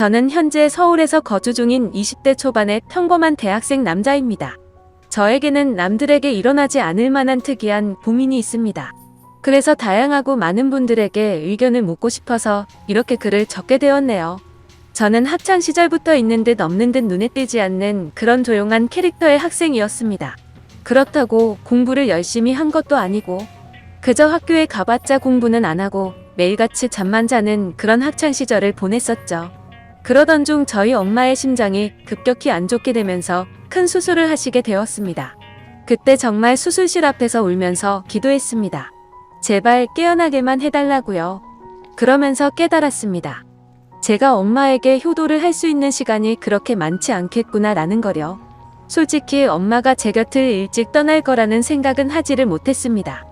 저는 현재 서울에서 거주 중인 20대 초반의 평범한 대학생 남자입니다. 저에게는 남들에게 일어나지 않을 만한 특이한 고민이 있습니다. 그래서 다양하고 많은 분들에게 의견을 묻고 싶어서 이렇게 글을 적게 되었네요. 저는 학창 시절부터 있는 듯 없는 듯 눈에 띄지 않는 그런 조용한 캐릭터의 학생이었습니다. 그렇다고 공부를 열심히 한 것도 아니고 그저 학교에 가봤자 공부는 안 하고 매일같이 잠만 자는 그런 학창 시절을 보냈었죠. 그러던 중 저희 엄마의 심장이 급격히 안 좋게 되면서 큰 수술을 하시게 되었습니다. 그때 정말 수술실 앞에서 울면서 기도했습니다. 제발 깨어나게만 해달라고요. 그러면서 깨달았습니다. 제가 엄마에게 효도를 할 수 있는 시간이 그렇게 많지 않겠구나 라는 거요. 솔직히 엄마가 제 곁을 일찍 떠날 거라는 생각은 하지를 못했습니다.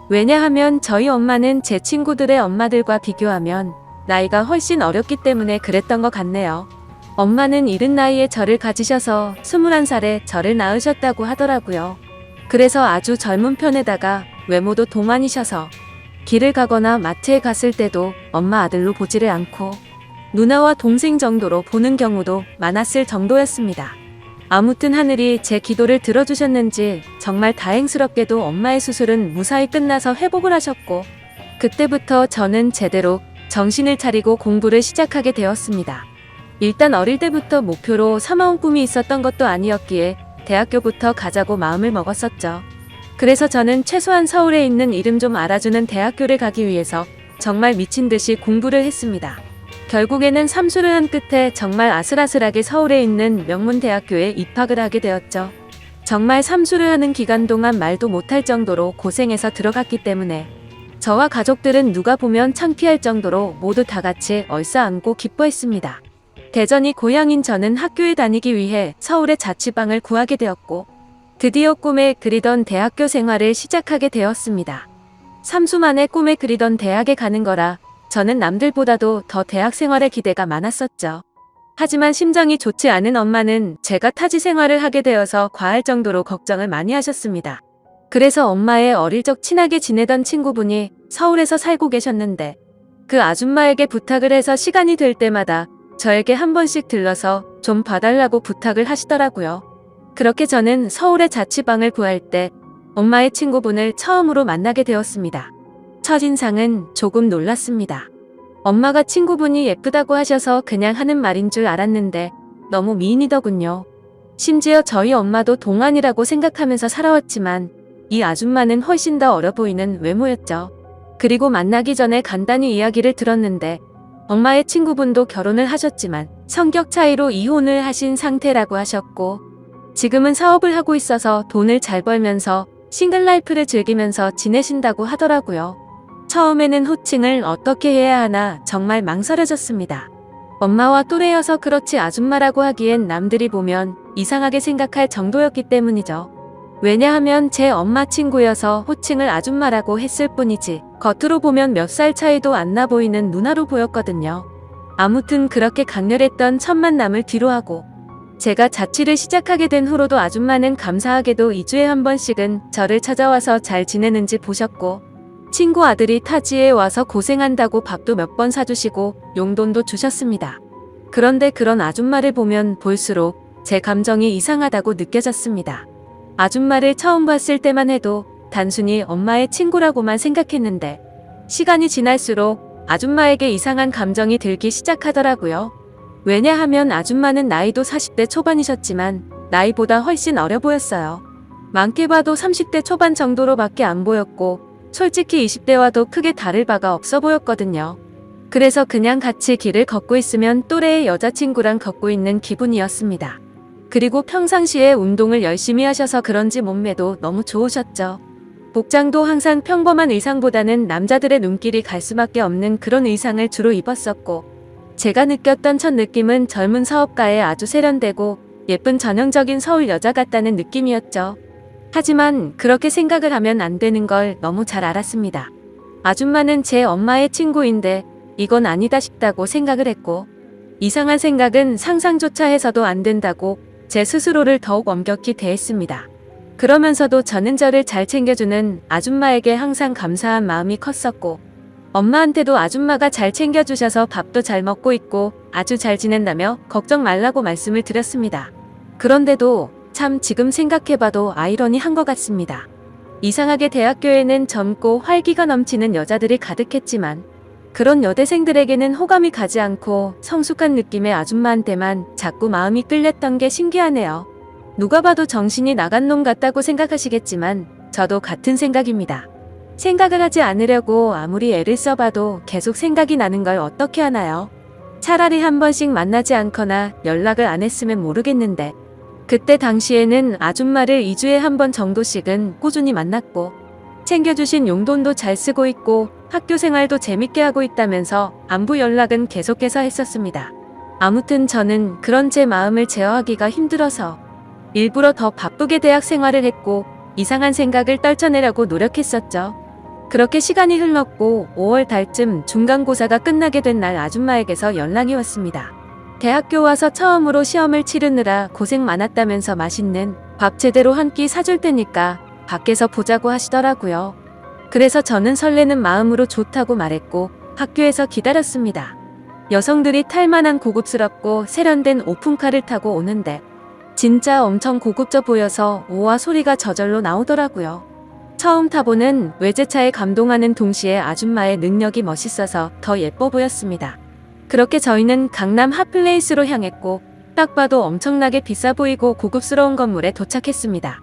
왜냐하면 저희 엄마는 제 친구들의 엄마들과 비교하면 나이가 훨씬 어렸기 때문에 그랬던 것 같네요. 엄마는 이른 나이에 저를 가지셔서 21살에 저를 낳으셨다고 하더라고요. 그래서 아주 젊은 편에다가 외모도 동안이셔서 길을 가거나 마트에 갔을 때도 엄마 아들로 보지를 않고 누나와 동생 정도로 보는 경우도 많았을 정도였습니다. 아무튼 하늘이 제 기도를 들어주셨는지 정말 다행스럽게도 엄마의 수술은 무사히 끝나서 회복을 하셨고 그때부터 저는 제대로 정신을 차리고 공부를 시작하게 되었습니다. 일단 어릴 때부터 목표로 삼아온 꿈이 있었던 것도 아니었기에 대학교부터 가자고 마음을 먹었었죠. 그래서 저는 최소한 서울에 있는 이름 좀 알아주는 대학교를 가기 위해서 정말 미친 듯이 공부를 했습니다. 결국에는 삼수를 한 끝에 정말 아슬아슬하게 서울에 있는 명문대학교에 입학을 하게 되었죠. 정말 삼수를 하는 기간 동안 말도 못할 정도로 고생해서 들어갔기 때문에 저와 가족들은 누가 보면 창피할 정도로 모두 다 같이 얼싸안고 기뻐했습니다. 대전이 고향인 저는 학교에 다니기 위해 서울의 자취방을 구하게 되었고 드디어 꿈에 그리던 대학교 생활을 시작하게 되었습니다. 삼수 만에 꿈에 그리던 대학에 가는 거라 저는 남들보다도 더 대학 생활에 기대가 많았었죠. 하지만 심정이 좋지 않은 엄마는 제가 타지 생활을 하게 되어서 과할 정도로 걱정을 많이 하셨습니다. 그래서 엄마의 어릴 적 친하게 지내던 친구분이 서울에서 살고 계셨는데 그 아줌마에게 부탁을 해서 시간이 될 때마다 저에게 한 번씩 들러서 좀 봐달라고 부탁을 하시더라고요. 그렇게 저는 서울의 자취방을 구할 때 엄마의 친구분을 처음으로 만나게 되었습니다. 첫인상은 조금 놀랐습니다. 엄마가 친구분이 예쁘다고 하셔서 그냥 하는 말인 줄 알았는데 너무 미인이더군요. 심지어 저희 엄마도 동안이라고 생각하면서 살아왔지만 이 아줌마는 훨씬 더 어려 보이는 외모였죠. 그리고 만나기 전에 간단히 이야기를 들었는데 엄마의 친구분도 결혼을 하셨지만 성격 차이로 이혼을 하신 상태라고 하셨고 지금은 사업을 하고 있어서 돈을 잘 벌면서 싱글 라이프를 즐기면서 지내신다고 하더라고요. 처음에는 호칭을 어떻게 해야 하나 정말 망설여졌습니다. 엄마와 또래여서 그렇지 아줌마라고 하기엔 남들이 보면 이상하게 생각할 정도였기 때문이죠. 왜냐하면 제 엄마 친구여서 호칭을 아줌마라고 했을 뿐이지 겉으로 보면 몇 살 차이도 안 나 보이는 누나로 보였거든요. 아무튼 그렇게 강렬했던 첫 만남을 뒤로하고 제가 자취를 시작하게 된 후로도 아줌마는 감사하게도 2주에 한 번씩은 저를 찾아와서 잘 지내는지 보셨고 친구 아들이 타지에 와서 고생한다고 밥도 몇 번 사주시고 용돈도 주셨습니다. 그런데 그런 아줌마를 보면 볼수록 제 감정이 이상하다고 느껴졌습니다. 아줌마를 처음 봤을 때만 해도 단순히 엄마의 친구라고만 생각했는데 시간이 지날수록 아줌마에게 이상한 감정이 들기 시작하더라고요. 왜냐하면 아줌마는 나이도 40대 초반이셨지만 나이보다 훨씬 어려 보였어요. 많게 봐도 30대 초반 정도로밖에 안 보였고 솔직히 20대와도 크게 다를 바가 없어 보였거든요. 그래서 그냥 같이 길을 걷고 있으면 또래의 여자친구랑 걷고 있는 기분이었습니다. 그리고 평상시에 운동을 열심히 하셔서 그런지 몸매도 너무 좋으셨죠. 복장도 항상 평범한 의상보다는 남자들의 눈길이 갈 수밖에 없는 그런 의상을 주로 입었었고 제가 느꼈던 첫 느낌은 젊은 사업가에 아주 세련되고 예쁜 전형적인 서울 여자 같다는 느낌이었죠. 하지만 그렇게 생각을 하면 안 되는 걸 너무 잘 알았습니다. 아줌마는 제 엄마의 친구인데 이건 아니다 싶다고 생각을 했고 이상한 생각은 상상조차 해서도 안 된다고 제 스스로를 더욱 엄격히 대했습니다. 그러면서도 저는 저를 잘 챙겨주는 아줌마에게 항상 감사한 마음이 컸었고 엄마한테도 아줌마가 잘 챙겨주셔서 밥도 잘 먹고 있고 아주 잘 지낸다며 걱정 말라고 말씀을 드렸습니다. 그런데도 참 지금 생각해봐도 아이러니한 것 같습니다. 이상하게 대학교에는 젊고 활기가 넘치는 여자들이 가득했지만 그런 여대생들에게는 호감이 가지 않고 성숙한 느낌의 아줌마한테만 자꾸 마음이 끌렸던 게 신기하네요. 누가 봐도 정신이 나간 놈 같다고 생각하시겠지만 저도 같은 생각입니다. 생각을 하지 않으려고 아무리 애를 써봐도 계속 생각이 나는 걸 어떻게 하나요? 차라리 한 번씩 만나지 않거나 연락을 안 했으면 모르겠는데 그때 당시에는 아줌마를 2주에 한 번 정도씩은 꾸준히 만났고 챙겨주신 용돈도 잘 쓰고 있고 학교 생활도 재밌게 하고 있다면서 안부 연락은 계속해서 했었습니다. 아무튼 저는 그런 제 마음을 제어하기가 힘들어서 일부러 더 바쁘게 대학 생활을 했고 이상한 생각을 떨쳐내려고 노력했었죠. 그렇게 시간이 흘렀고 5월 달쯤 중간고사가 끝나게 된 날 아줌마에게서 연락이 왔습니다. 대학교 와서 처음으로 시험을 치르느라 고생 많았다면서 맛있는 밥 제대로 한 끼 사줄 테니까 밖에서 보자고 하시더라고요. 그래서 저는 설레는 마음으로 좋다고 말했고 학교에서 기다렸습니다. 여성들이 탈만한 고급스럽고 세련된 오픈카를 타고 오는데 진짜 엄청 고급져 보여서 오와 소리가 저절로 나오더라고요. 처음 타보는 외제차에 감동하는 동시에 아줌마의 능력이 멋있어서 더 예뻐 보였습니다. 그렇게 저희는 강남 핫플레이스로 향했고 딱 봐도 엄청나게 비싸 보이고 고급스러운 건물에 도착했습니다.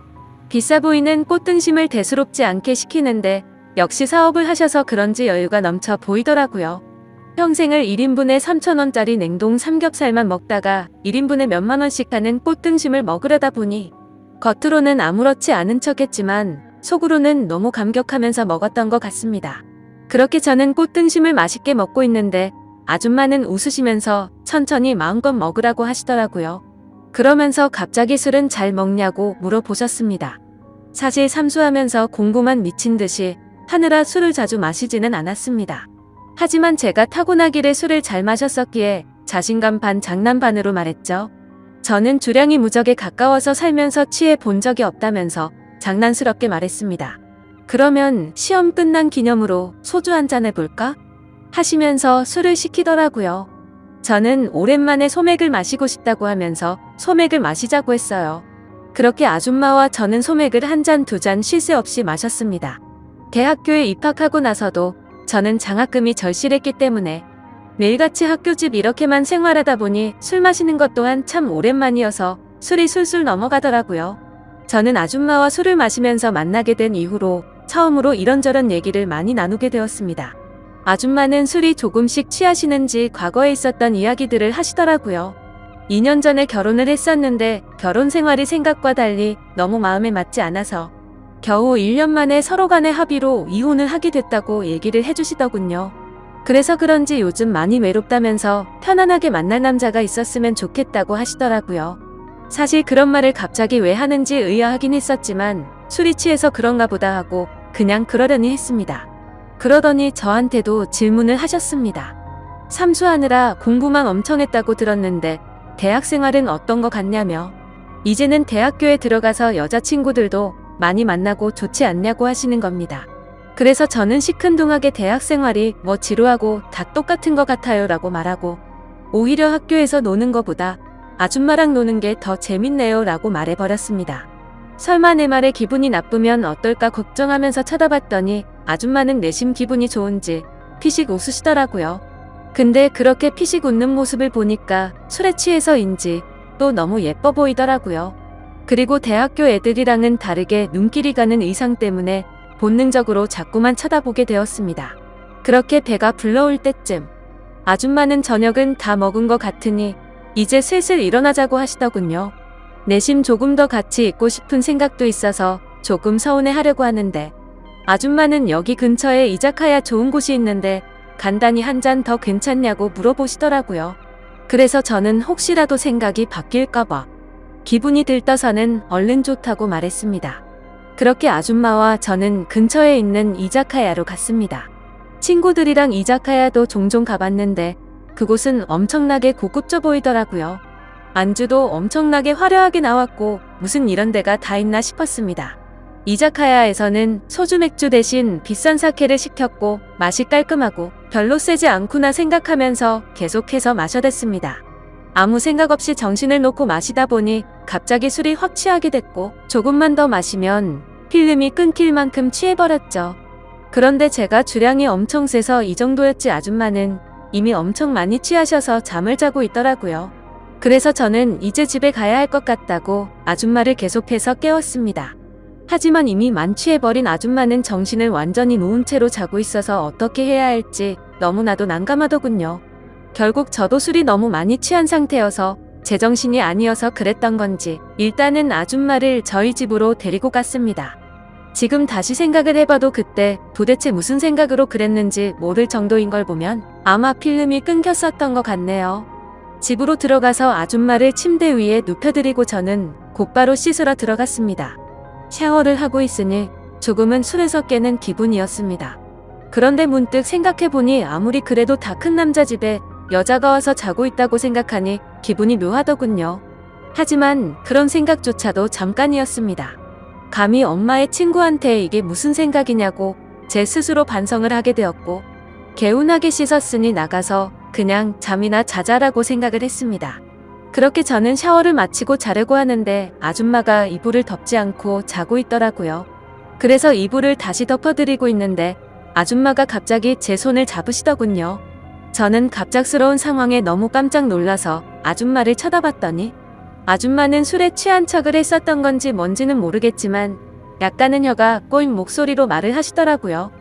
비싸 보이는 꽃등심을 대수롭지 않게 시키는데 역시 사업을 하셔서 그런지 여유가 넘쳐 보이더라고요. 평생을 1인분에 3,000원짜리 냉동 삼겹살만 먹다가 1인분에 몇만 원씩 하는 꽃등심을 먹으려다 보니 겉으로는 아무렇지 않은 척했지만 속으로는 너무 감격하면서 먹었던 것 같습니다. 그렇게 저는 꽃등심을 맛있게 먹고 있는데 아줌마는 웃으시면서 천천히 마음껏 먹으라고 하시더라고요. 그러면서 갑자기 술은 잘 먹냐고 물어보셨습니다. 사실 삼수하면서 공부만 미친 듯이 하느라 술을 자주 마시지는 않았습니다. 하지만 제가 타고나기를 술을 잘 마셨었기에 자신감 반 장난 반으로 말했죠. 저는 주량이 무적에 가까워서 살면서 취해 본 적이 없다면서 장난스럽게 말했습니다. 그러면 시험 끝난 기념으로 소주 한잔 해볼까? 하시면서 술을 시키더라고요. 저는 오랜만에 소맥을 마시고 싶다고 하면서 소맥을 마시자고 했어요. 그렇게 아줌마와 저는 소맥을 한 잔 두 잔 쉴 새 없이 마셨습니다. 대학교에 입학하고 나서도 저는 장학금이 절실했기 때문에 매일같이 학교집 이렇게만 생활하다 보니 술 마시는 것 또한 참 오랜만이어서 술이 술술 넘어가더라고요. 저는 아줌마와 술을 마시면서 만나게 된 이후로 처음으로 이런저런 얘기를 많이 나누게 되었습니다. 아줌마는 술이 조금씩 취하시는지 과거에 있었던 이야기들을 하시더라고요. 2년 전에 결혼을 했었는데 결혼 생활이 생각과 달리 너무 마음에 맞지 않아서 겨우 1년 만에 서로 간의 합의로 이혼을 하게 됐다고 얘기를 해주시더군요. 그래서 그런지 요즘 많이 외롭다면서 편안하게 만날 남자가 있었으면 좋겠다고 하시더라고요. 사실 그런 말을 갑자기 왜 하는지 의아하긴 했었지만 술이 취해서 그런가 보다 하고 그냥 그러려니 했습니다. 그러더니 저한테도 질문을 하셨습니다. 삼수하느라 공부만 엄청 했다고 들었는데 대학 생활은 어떤 것 같냐며 이제는 대학교에 들어가서 여자친구들도 많이 만나고 좋지 않냐고 하시는 겁니다. 그래서 저는 시큰둥하게 대학 생활이 뭐 지루하고 다 똑같은 것 같아요 라고 말하고 오히려 학교에서 노는 것보다 아줌마랑 노는 게 더 재밌네요 라고 말해버렸습니다. 설마 내 말에 기분이 나쁘면 어떨까 걱정하면서 쳐다봤더니 아줌마는 내심 기분이 좋은지 피식 웃으시더라고요. 근데 그렇게 피식 웃는 모습을 보니까 술에 취해서인지 또 너무 예뻐 보이더라고요. 그리고 대학교 애들이랑은 다르게 눈길이 가는 의상 때문에 본능적으로 자꾸만 쳐다보게 되었습니다. 그렇게 배가 불러올 때쯤 아줌마는 저녁은 다 먹은 것 같으니 이제 슬슬 일어나자고 하시더군요. 내심 조금 더 같이 있고 싶은 생각도 있어서 조금 서운해 하려고 하는데 아줌마는 여기 근처에 이자카야 좋은 곳이 있는데 간단히 한 잔 더 괜찮냐고 물어보시더라고요. 그래서 저는 혹시라도 생각이 바뀔까봐 기분이 들떠서는 얼른 좋다고 말했습니다. 그렇게 아줌마와 저는 근처에 있는 이자카야로 갔습니다. 친구들이랑 이자카야도 종종 가봤는데 그곳은 엄청나게 고급져 보이더라고요. 안주도 엄청나게 화려하게 나왔고 무슨 이런 데가 다 있나 싶었습니다. 이자카야에서는 소주 맥주 대신 비싼 사케를 시켰고 맛이 깔끔하고 별로 세지 않구나 생각하면서 계속해서 마셔댔습니다. 아무 생각 없이 정신을 놓고 마시다 보니 갑자기 술이 확 취하게 됐고 조금만 더 마시면 필름이 끊길 만큼 취해버렸죠. 그런데 제가 주량이 엄청 세서 이 정도였지 아줌마는 이미 엄청 많이 취하셔서 잠을 자고 있더라고요. 그래서 저는 이제 집에 가야 할 것 같다고 아줌마를 계속해서 깨웠습니다. 하지만 이미 만취해버린 아줌마는 정신을 완전히 놓은 채로 자고 있어서 어떻게 해야 할지 너무나도 난감하더군요. 결국 저도 술이 너무 많이 취한 상태여서 제정신이 아니어서 그랬던 건지 일단은 아줌마를 저희 집으로 데리고 갔습니다. 지금 다시 생각을 해봐도 그때 도대체 무슨 생각으로 그랬는지 모를 정도인 걸 보면 아마 필름이 끊겼었던 것 같네요. 집으로 들어가서 아줌마를 침대 위에 눕혀드리고 저는 곧바로 씻으러 들어갔습니다. 샤워를 하고 있으니 조금은 술에서 깨는 기분이었습니다. 그런데 문득 생각해보니 아무리 그래도 다 큰 남자 집에 여자가 와서 자고 있다고 생각하니 기분이 묘하더군요. 하지만 그런 생각조차도 잠깐이었습니다. 감히 엄마의 친구한테 이게 무슨 생각이냐고 제 스스로 반성을 하게 되었고 개운하게 씻었으니 나가서 그냥 잠이나 자자라고 생각을 했습니다. 그렇게 저는 샤워를 마치고 자려고 하는데 아줌마가 이불을 덮지 않고 자고 있더라고요. 그래서 이불을 다시 덮어드리고 있는데 아줌마가 갑자기 제 손을 잡으시더군요. 저는 갑작스러운 상황에 너무 깜짝 놀라서 아줌마를 쳐다봤더니 아줌마는 술에 취한 척을 했었던 건지 뭔지는 모르겠지만 약간은 혀가 꼬인 목소리로 말을 하시더라고요.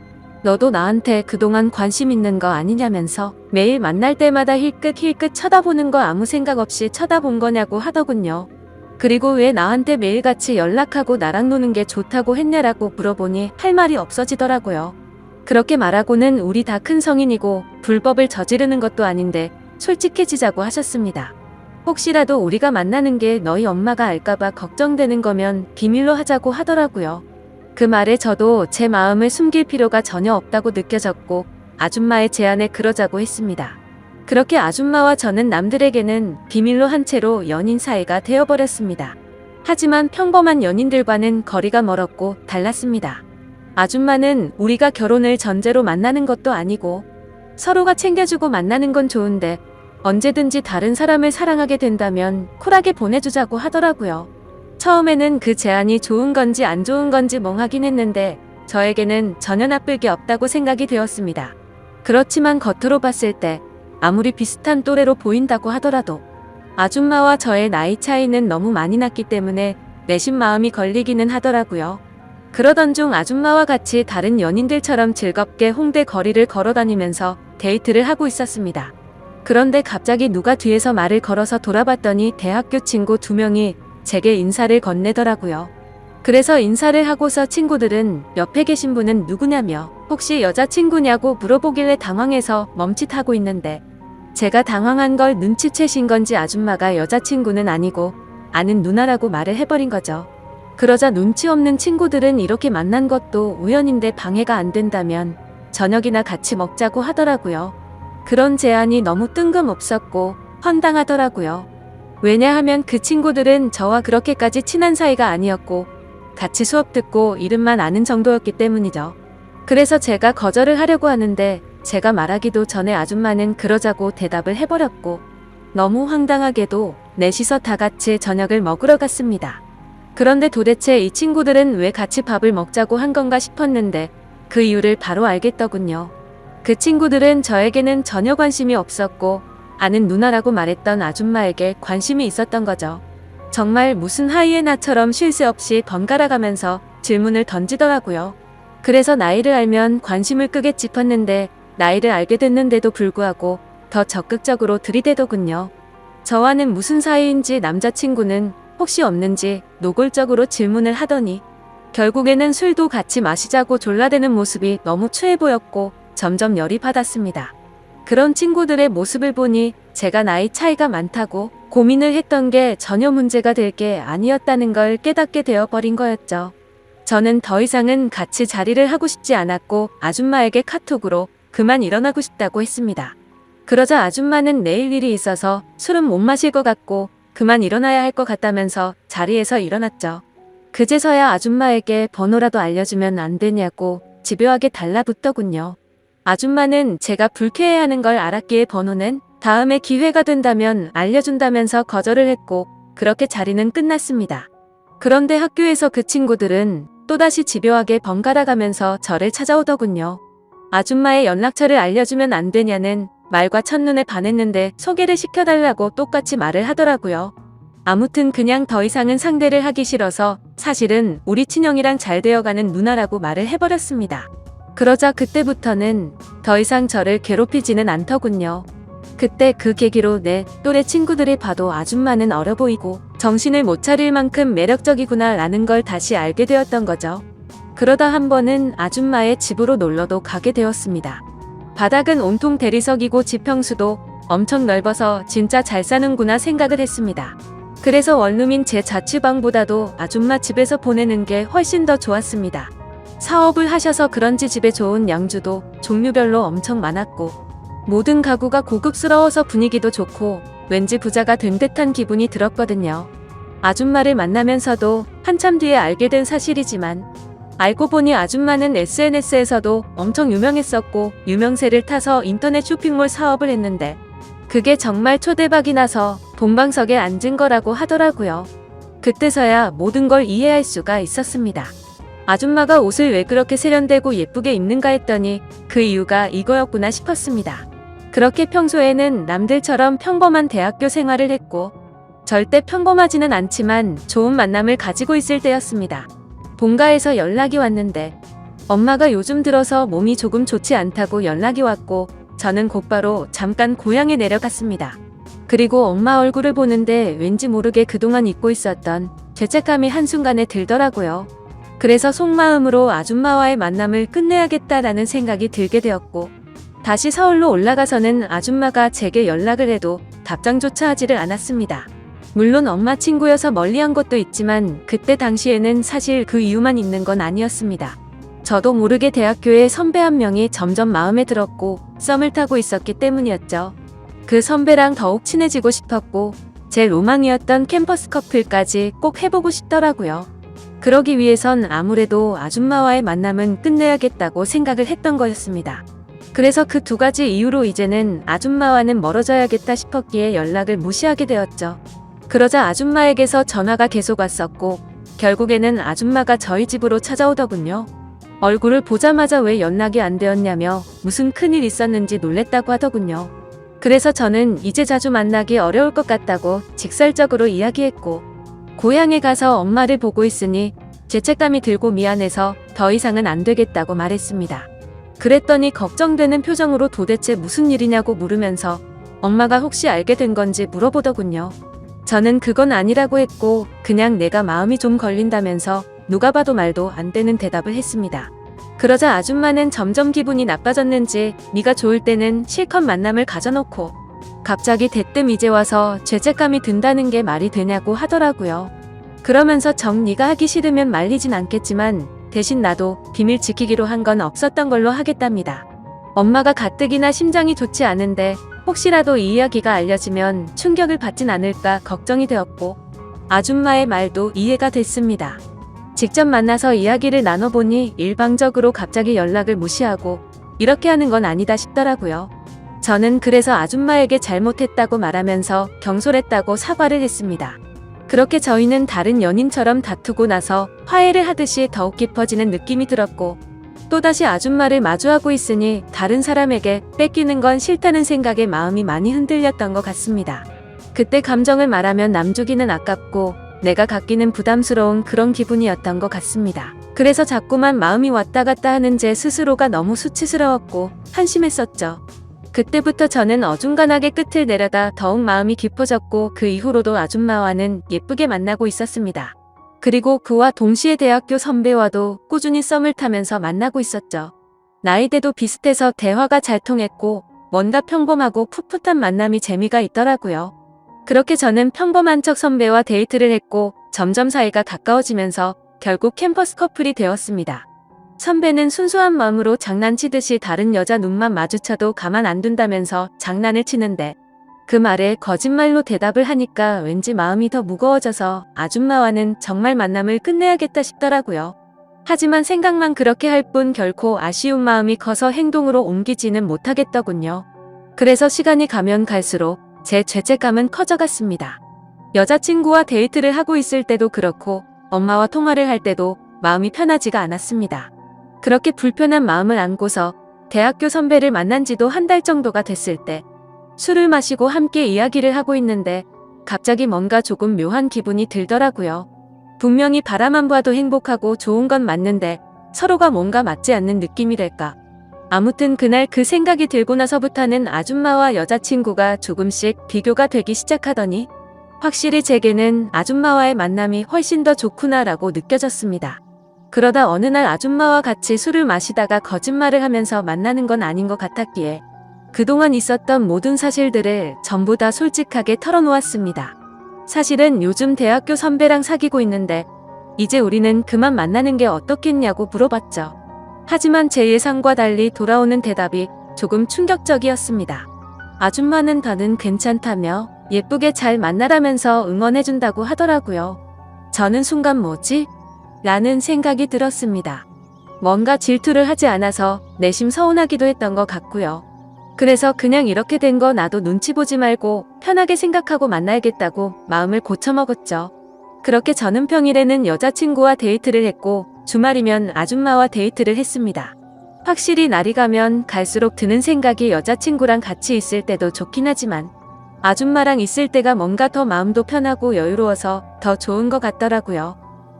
너도 나한테 그동안 관심 있는 거 아니냐면서 매일 만날 때마다 힐끗힐끗 쳐다보는 거 아무 생각 없이 쳐다본 거냐고 하더군요. 그리고 왜 나한테 매일같이 연락하고 나랑 노는 게 좋다고 했냐라고 물어보니 할 말이 없어지더라고요. 그렇게 말하고는 우리 다 큰 성인이고 불법을 저지르는 것도 아닌데 솔직해지자고 하셨습니다. 혹시라도 우리가 만나는 게 너희 엄마가 알까봐 걱정되는 거면 비밀로 하자고 하더라고요. 그 말에 저도 제 마음을 숨길 필요가 전혀 없다고 느껴졌고 아줌마의 제안에 그러자고 했습니다. 그렇게 아줌마와 저는 남들에게는 비밀로 한 채로 연인 사이가 되어버렸습니다. 하지만 평범한 연인들과는 거리가 멀었고 달랐습니다. 아줌마는 우리가 결혼을 전제로 만나는 것도 아니고 서로가 챙겨주고 만나는 건 좋은데 언제든지 다른 사람을 사랑하게 된다면 쿨하게 보내주자고 하더라고요. 처음에는 그 제안이 좋은 건지 안 좋은 건지 멍하긴 했는데 저에게는 전혀 나쁠 게 없다고 생각이 되었습니다. 그렇지만 겉으로 봤을 때 아무리 비슷한 또래로 보인다고 하더라도 아줌마와 저의 나이 차이는 너무 많이 났기 때문에 내심 마음이 걸리기는 하더라고요. 그러던 중 아줌마와 같이 다른 연인들처럼 즐겁게 홍대 거리를 걸어다니면서 데이트를 하고 있었습니다. 그런데 갑자기 누가 뒤에서 말을 걸어서 돌아봤더니 대학교 친구 2명이 제게 인사를 건네더라고요. 그래서 인사를 하고서 친구들은 옆에 계신 분은 누구냐며 혹시 여자친구냐고 물어보길래 당황해서 멈칫하고 있는데 제가 당황한 걸 눈치채신 건지 아줌마가 여자친구는 아니고 아는 누나라고 말을 해버린 거죠. 그러자 눈치 없는 친구들은 이렇게 만난 것도 우연인데 방해가 안 된다면 저녁이나 같이 먹자고 하더라고요. 그런 제안이 너무 뜬금없었고 황당하더라고요. 왜냐하면 그 친구들은 저와 그렇게까지 친한 사이가 아니었고 같이 수업 듣고 이름만 아는 정도였기 때문이죠. 그래서 제가 거절을 하려고 하는데 제가 말하기도 전에 아줌마는 그러자고 대답을 해버렸고 너무 황당하게도 넷이서 다 같이 저녁을 먹으러 갔습니다. 그런데 도대체 이 친구들은 왜 같이 밥을 먹자고 한 건가 싶었는데 그 이유를 바로 알겠더군요. 그 친구들은 저에게는 전혀 관심이 없었고 아는 누나라고 말했던 아줌마에게 관심이 있었던 거죠. 정말 무슨 하이에나처럼 쉴 새 없이 번갈아 가면서 질문을 던지더라고요. 그래서 나이를 알면 관심을 끄게 짚었는데 나이를 알게 됐는데도 불구하고 더 적극적으로 들이대더군요. 저와는 무슨 사이인지 남자친구는 혹시 없는지 노골적으로 질문을 하더니 결국에는 술도 같이 마시자고 졸라대는 모습이 너무 추해 보였고 점점 열이 받았습니다. 그런 친구들의 모습을 보니 제가 나이 차이가 많다고 고민을 했던 게 전혀 문제가 될 게 아니었다는 걸 깨닫게 되어버린 거였죠. 저는 더 이상은 같이 자리를 하고 싶지 않았고 아줌마에게 카톡으로 그만 일어나고 싶다고 했습니다. 그러자 아줌마는 내일 일이 있어서 술은 못 마실 것 같고 그만 일어나야 할 것 같다면서 자리에서 일어났죠. 그제서야 아줌마에게 번호라도 알려주면 안 되냐고 집요하게 달라붙더군요. 아줌마는 제가 불쾌해하는 걸 알았기에 번호는 다음에 기회가 된다면 알려준다면서 거절을 했고 그렇게 자리는 끝났습니다. 그런데 학교에서 그 친구들은 또다시 집요하게 번갈아 가면서 저를 찾아오더군요. 아줌마의 연락처를 알려주면 안 되냐는 말과 첫눈에 반했는데 소개를 시켜달라고 똑같이 말을 하더라고요. 아무튼 그냥 더 이상은 상대를 하기 싫어서 사실은 우리 친형이랑 잘 되어가는 누나라고 말을 해버렸습니다. 그러자 그때부터는 더 이상 저를 괴롭히지는 않더군요. 그때 그 계기로 내 또래 친구들이 봐도 아줌마는 어려 보이고 정신을 못 차릴 만큼 매력적이구나 라는 걸 다시 알게 되었던 거죠. 그러다 한 번은 아줌마의 집으로 놀러도 가게 되었습니다. 바닥은 온통 대리석이고 지평수도 엄청 넓어서 진짜 잘 사는구나 생각을 했습니다. 그래서 원룸인 제 자취방보다도 아줌마 집에서 보내는 게 훨씬 더 좋았습니다. 사업을 하셔서 그런지 집에 좋은 양주도 종류별로 엄청 많았고 모든 가구가 고급스러워서 분위기도 좋고 왠지 부자가 된 듯한 기분이 들었거든요. 아줌마를 만나면서도 한참 뒤에 알게 된 사실이지만 알고 보니 아줌마는 SNS에서도 엄청 유명했었고 유명세를 타서 인터넷 쇼핑몰 사업을 했는데 그게 정말 초대박이 나서 본방석에 앉은 거라고 하더라고요. 그때서야 모든 걸 이해할 수가 있었습니다. 아줌마가 옷을 왜 그렇게 세련되고 예쁘게 입는가 했더니 그 이유가 이거였구나 싶었습니다. 그렇게 평소에는 남들처럼 평범한 대학교 생활을 했고 절대 평범하지는 않지만 좋은 만남을 가지고 있을 때였습니다. 본가에서 연락이 왔는데 엄마가 요즘 들어서 몸이 조금 좋지 않다고 연락이 왔고 저는 곧바로 잠깐 고향에 내려갔습니다. 그리고 엄마 얼굴을 보는데 왠지 모르게 그동안 잊고 있었던 죄책감이 한순간에 들더라고요. 그래서 속마음으로 아줌마와의 만남을 끝내야겠다라는 생각이 들게 되었고 다시 서울로 올라가서는 아줌마가 제게 연락을 해도 답장조차 하지를 않았습니다. 물론 엄마 친구여서 멀리한 것도 있지만 그때 당시에는 사실 그 이유만 있는 건 아니었습니다. 저도 모르게 대학교에 선배 한 명이 점점 마음에 들었고 썸을 타고 있었기 때문이었죠. 그 선배랑 더욱 친해지고 싶었고 제 로망이었던 캠퍼스 커플까지 꼭 해보고 싶더라고요. 그러기 위해선 아무래도 아줌마와의 만남은 끝내야겠다고 생각을 했던 거였습니다. 그래서 그 두 가지 이유로 이제는 아줌마와는 멀어져야겠다 싶었기에 연락을 무시하게 되었죠. 그러자 아줌마에게서 전화가 계속 왔었고 결국에는 아줌마가 저희 집으로 찾아오더군요. 얼굴을 보자마자 왜 연락이 안 되었냐며 무슨 큰일 있었는지 놀랬다고 하더군요. 그래서 저는 이제 자주 만나기 어려울 것 같다고 직설적으로 이야기했고 고향에 가서 엄마를 보고 있으니 죄책감이 들고 미안해서 더 이상은 안 되겠다고 말했습니다. 그랬더니 걱정되는 표정으로 도대체 무슨 일이냐고 물으면서 엄마가 혹시 알게 된 건지 물어보더군요. 저는 그건 아니라고 했고 그냥 내가 마음이 좀 걸린다면서 누가 봐도 말도 안 되는 대답을 했습니다. 그러자 아줌마는 점점 기분이 나빠졌는지 네가 좋을 때는 실컷 만남을 가져놓고 갑자기 대뜸 이제 와서 죄책감이 든다는 게 말이 되냐고 하더라고요. 그러면서 정 네가 하기 싫으면 말리진 않겠지만 대신 나도 비밀 지키기로 한 건 없었던 걸로 하겠답니다. 엄마가 가뜩이나 심장이 좋지 않은데 혹시라도 이 이야기가 알려지면 충격을 받진 않을까 걱정이 되었고 아줌마의 말도 이해가 됐습니다. 직접 만나서 이야기를 나눠보니 일방적으로 갑자기 연락을 무시하고 이렇게 하는 건 아니다 싶더라고요. 저는 그래서 아줌마에게 잘못했다고 말하면서 경솔했다고 사과를 했습니다. 그렇게 저희는 다른 연인처럼 다투고 나서 화해를 하듯이 더욱 깊어지는 느낌이 들었고 또다시 아줌마를 마주하고 있으니 다른 사람에게 뺏기는 건 싫다는 생각에 마음이 많이 흔들렸던 것 같습니다. 그때 감정을 말하면 남주기는 아깝고 내가 갖기는 부담스러운 그런 기분이었던 것 같습니다. 그래서 자꾸만 마음이 왔다 갔다 하는 제 스스로가 너무 수치스러웠고 한심했었죠. 그때부터 저는 어중간하게 끝을 내려다 더욱 마음이 깊어졌고 그 이후로도 아줌마와는 예쁘게 만나고 있었습니다. 그리고 그와 동시에 대학교 선배와도 꾸준히 썸을 타면서 만나고 있었죠. 나이대도 비슷해서 대화가 잘 통했고 뭔가 평범하고 풋풋한 만남이 재미가 있더라고요. 그렇게 저는 평범한 척 선배와 데이트를 했고 점점 사이가 가까워지면서 결국 캠퍼스 커플이 되었습니다. 선배는 순수한 마음으로 장난치듯이 다른 여자 눈만 마주쳐도 가만 안 둔다면서 장난을 치는데 그 말에 거짓말로 대답을 하니까 왠지 마음이 더 무거워져서 아줌마와는 정말 만남을 끝내야겠다 싶더라고요. 하지만 생각만 그렇게 할 뿐 결코 아쉬운 마음이 커서 행동으로 옮기지는 못하겠더군요. 그래서 시간이 가면 갈수록 제 죄책감은 커져갔습니다. 여자친구와 데이트를 하고 있을 때도 그렇고 엄마와 통화를 할 때도 마음이 편하지가 않았습니다. 그렇게 불편한 마음을 안고서 대학교 선배를 만난 지도 한 달 정도가 됐을 때 술을 마시고 함께 이야기를 하고 있는데 갑자기 뭔가 조금 묘한 기분이 들더라고요. 분명히 바라만 봐도 행복하고 좋은 건 맞는데 서로가 뭔가 맞지 않는 느낌이랄까. 아무튼 그날 그 생각이 들고 나서부터는 아줌마와 여자친구가 조금씩 비교가 되기 시작하더니 확실히 제게는 아줌마와의 만남이 훨씬 더 좋구나라고 느껴졌습니다. 그러다 어느 날 아줌마와 같이 술을 마시다가 거짓말을 하면서 만나는 건 아닌 것 같았기에 그동안 있었던 모든 사실들을 전부 다 솔직하게 털어놓았습니다. 사실은 요즘 대학교 선배랑 사귀고 있는데 이제 우리는 그만 만나는 게 어떻겠냐고 물어봤죠. 하지만 제 예상과 달리 돌아오는 대답이 조금 충격적이었습니다. 아줌마는 더는 괜찮다며 예쁘게 잘 만나라면서 응원해준다고 하더라고요. 저는 순간 뭐지? 라는 생각이 들었습니다. 뭔가 질투를 하지 않아서 내심 서운하기도 했던 것 같고요. 그래서 그냥 이렇게 된 거 나도 눈치 보지 말고 편하게 생각하고 만나야겠다고 마음을 고쳐먹었죠. 그렇게 저는 평일에는 여자친구와 데이트를 했고 주말이면 아줌마와 데이트를 했습니다. 확실히 날이 가면 갈수록 드는 생각이 여자친구랑 같이 있을 때도 좋긴 하지만 아줌마랑 있을 때가 뭔가 더 마음도 편하고 여유로워서 더 좋은 것 같더라고요.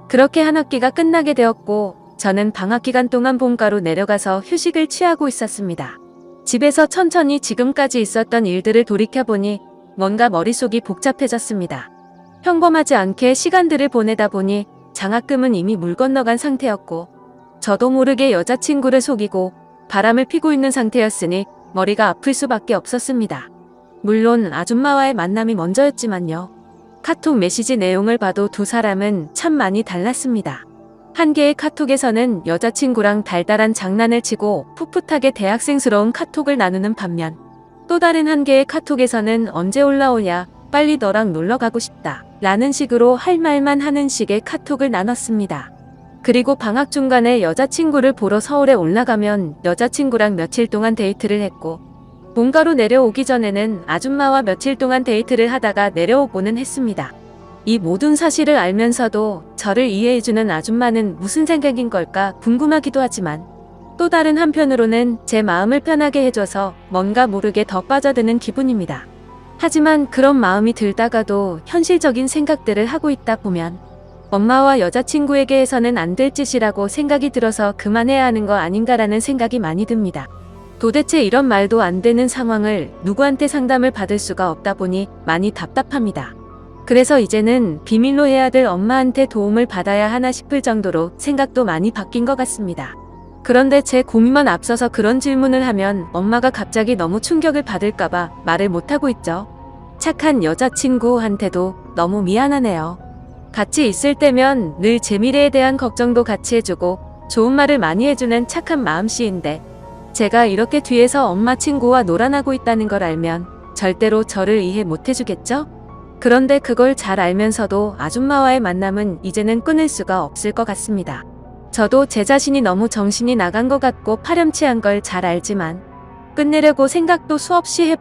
그렇게 한 학기가 끝나게 되었고 저는 방학 기간 동안 본가로 내려가서 휴식을 취하고 있었습니다. 집에서 천천히 지금까지 있었던 일들을 돌이켜보니 뭔가 머릿속이 복잡해졌습니다. 평범하지 않게 시간들을 보내다 보니 장학금은 이미 물 건너간 상태였고 저도 모르게 여자친구를 속이고 바람을 피고 있는 상태였으니 머리가 아플 수밖에 없었습니다. 물론 아줌마와의 만남이 먼저였지만요. 카톡 메시지 내용을 봐도 두 사람은 참 많이 달랐습니다. 한 개의 카톡에서는 여자친구랑 달달한 장난을 치고 풋풋하게 대학생스러운 카톡을 나누는 반면 또 다른 한 개의 카톡에서는 언제 올라오냐, 빨리 너랑 놀러 가고 싶다 라는 식으로 할 말만 하는 식의 카톡을 나눴습니다. 그리고 방학 중간에 여자친구를 보러 서울에 올라가면 여자친구랑 며칠 동안 데이트를 했고 본가로 내려오기 전에는 아줌마와 며칠 동안 데이트를 하다가 내려오고는 했습니다. 이 모든 사실을 알면서도 저를 이해해주는 아줌마는 무슨 생각인 걸까 궁금하기도 하지만 또 다른 한편으로는 제 마음을 편하게 해줘서 뭔가 모르게 더 빠져드는 기분입니다. 하지만 그런 마음이 들다가도 현실적인 생각들을 하고 있다 보면 엄마와 여자친구에게 해서는 안 될 짓이라고 생각이 들어서 그만해야 하는 거 아닌가라는 생각이 많이 듭니다. 도대체 이런 말도 안 되는 상황을 누구한테 상담을 받을 수가 없다 보니 많이 답답합니다. 그래서 이제는 비밀로 해야 될 엄마한테 도움을 받아야 하나 싶을 정도로 생각도 많이 바뀐 것 같습니다. 그런데 제 고민만 앞서서 그런 질문을 하면 엄마가 갑자기 너무 충격을 받을까봐 말을 못하고 있죠. 착한 여자친구한테도 너무 미안하네요. 같이 있을 때면 늘 제 미래에 대한 걱정도 같이 해주고 좋은 말을 많이 해주는 착한 마음씨인데 제가 이렇게 뒤에서 엄마 친구와 놀아나고 있다는 걸 알면 절대로 저를 이해 못해주겠죠? 그런데 그걸 잘 알면서도 아줌마와의 만남은 이제는 끊을 수가 없을 것 같습니다. 저도 제 자신이 너무 정신이 나간 것 같고 파렴치한 걸 잘 알지만 끝내려고 생각도 수없이